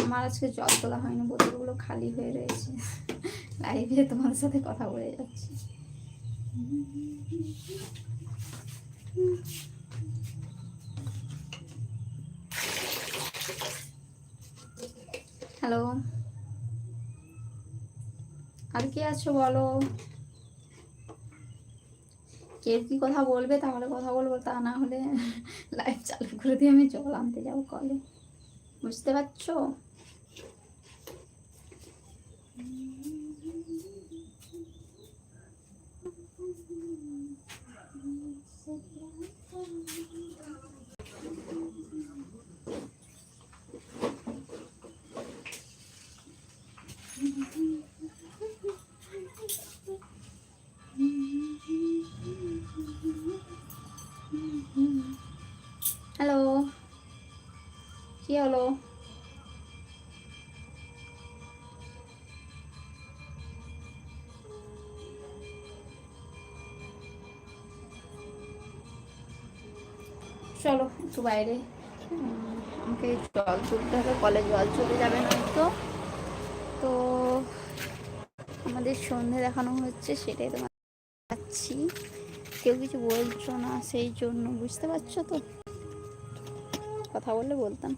আমার আজকে জল তোলা হয়নি, বোতলগুলো খালি হয়ে রয়েছে। লাইভে তোমাদের সাথে কথা বলে যাচ্ছি। হ্যালো, আর কি আছো বলো? কেউ কি কথা বলবে তাহলে কথা বলবো, তা না হলে লাইভ চালু করে দিয়ে আমি জল আনতে যাবো কলে। বুঝতে পারছো? হ্যালো, কি হলো? চলো একটু বাইরে, আমাকে জল তুলতে হবে, কলে জল চলে যাবে না তো। তো আমাদের সন্ধে দেখানো হচ্ছে, সেটাই তোমার যাচ্ছি। কেউ কিছু বলছো না, সেই জন্য। বুঝতে পারছো তো? কথা বললে বলতাম।